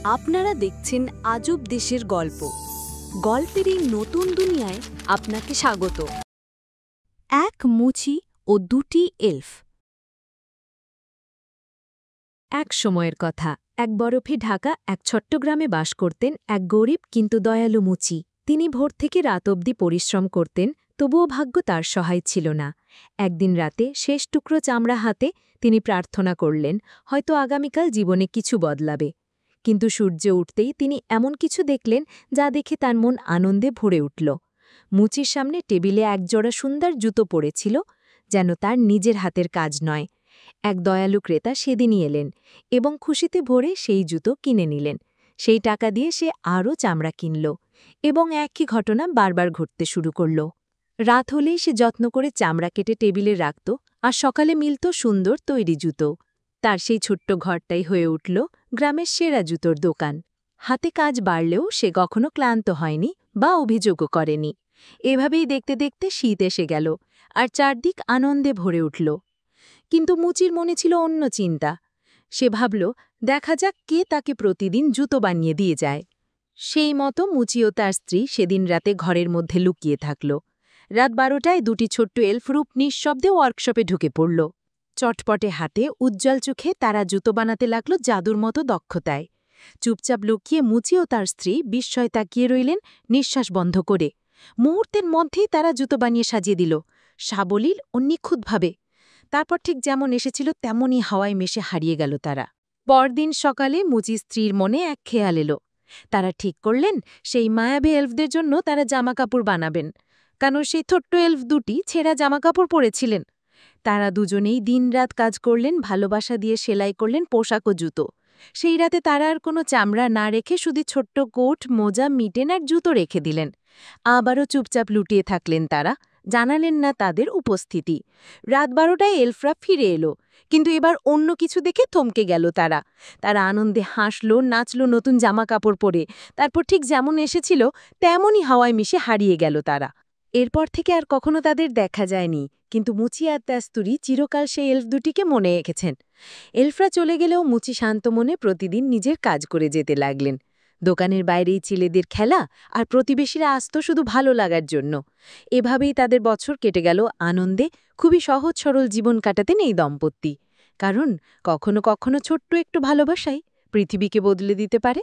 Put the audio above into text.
আপনারা দেখছেন আজব দেশের গল্প। গল্পের এই নতুন দুনিয়ায় আপনাকে স্বাগত। এক মুচি ও দুটি এলফ। এক সময়ের কথা, এক বরফে ঢাকা এক ছোট্ট গ্রামে বাস করতেন এক গরিব কিন্তু দয়ালু মুচি। তিনি ভোর থেকে রাত অবধি পরিশ্রম করতেন, তবুও ভাগ্য তার সহায় ছিল না। একদিন রাতে শেষ টুকরো চামড়া হাতে তিনি প্রার্থনা করলেন, হয়তো আগামীকাল জীবনে কিছু বদলাবে। কিন্তু সূর্য উঠতেই তিনি এমন কিছু দেখলেন যা দেখে তার মন আনন্দে ভরে উঠল। মুচির সামনে টেবিলে একজোড়া সুন্দর জুতো পড়েছিল, যেন তার নিজের হাতের কাজ নয়। এক দয়ালু ক্রেতা সেদিনই এলেন এবং খুশিতে ভরে সেই জুতো কিনে নিলেন। সেই টাকা দিয়ে সে আরও চামড়া কিনল এবং একই ঘটনা বারবার ঘটতে শুরু করল। রাত হলেই সে যত্ন করে চামড়া কেটে টেবিলে রাখত, আর সকালে মিলত সুন্দর তৈরি জুতো। তার সেই ছোট্ট ঘরটাই হয়ে উঠল গ্রামের সেরা জুতোর দোকান। হাতে কাজ বাড়লেও সে কখনো ক্লান্ত হয়নি বা অভিযোগও করেনি। এভাবেই দেখতে দেখতে শীত এসে গেল, আর চারদিক আনন্দে ভরে উঠল। কিন্তু মুচির মনে ছিল অন্য চিন্তা। সে ভাবল, দেখা যাক কে তাকে প্রতিদিন জুতো বানিয়ে দিয়ে যায়। সেই মতো মুচি ও তার স্ত্রী সেদিন রাতে ঘরের মধ্যে লুকিয়ে থাকল। রাত 12টায় দুটি ছোট্ট এলফরূপ নিঃশব্দে ওয়ার্কশপে ঢুকে পড়ল। চটপটে হাতে উজ্জ্বল চোখে তারা জুতো বানাতে লাগল জাদুর মতো দক্ষতায়। চুপচাপ লুকিয়ে মুচি ও তার স্ত্রী বিস্ময় তাকিয়ে রইলেন, নিঃশ্বাস বন্ধ করে। মুহূর্তের মধ্যেই তারা জুতো বানিয়ে সাজিয়ে দিল, সাবলীল ও নিখুঁতভাবে। তারপর ঠিক যেমন এসেছিল তেমনই হাওয়ায় মিশে হারিয়ে গেল তারা। পরদিন সকালে মুচি স্ত্রীর মনে এক খেয়াল এলো। তারা ঠিক করলেন সেই মায়াবী এলফদের জন্য তারা জামাকাপড় বানাবেন, কারণ সেই ছোট্ট এলফ দুটি ছেঁড়া জামাকাপড় পরেছিলেন। তারা দুজনেই দিনরাত কাজ করলেন, ভালোবাসা দিয়ে সেলাই করলেন পোশাক ও জুতো। সেই রাতে তারা আর কোনো চামড়া না রেখে শুধু ছোট্ট কোট, মোজা, মিটেন আর জুতো রেখে দিলেন। আবারও চুপচাপ লুটিয়ে থাকলেন তারা, জানালেন না তাদের উপস্থিতি। রাত 12টায় এলফরা ফিরে এলো, কিন্তু এবার অন্য কিছু দেখে থমকে গেল তারা। তারা আনন্দে হাসল, নাচল নতুন জামা কাপড় পরে। তারপর ঠিক যেমন এসেছিল তেমনই হাওয়ায় মিশে হারিয়ে গেল তারা। এরপর থেকে আর কখনো তাদের দেখা যায়নি, কিন্তু মুচি আর তার স্ত্রী চিরকাল সেই এলফ দুটিকে মনে রেখেছেন। এলফরা চলে গেলেও মুচি শান্ত মনে প্রতিদিন নিজের কাজ করে যেতে লাগলেন। দোকানের বাইরেই ছেলেদের খেলা, আর প্রতিবেশীরা আসত শুধু ভালো লাগার জন্য। এভাবেই তাদের বছর কেটে গেল আনন্দে। খুবই সহজ সরল জীবন কাটাতেন এই দম্পতি, কারণ কখনো কখনো ছোট্ট একটু ভালোবাসাই পৃথিবীকে বদলে দিতে পারে।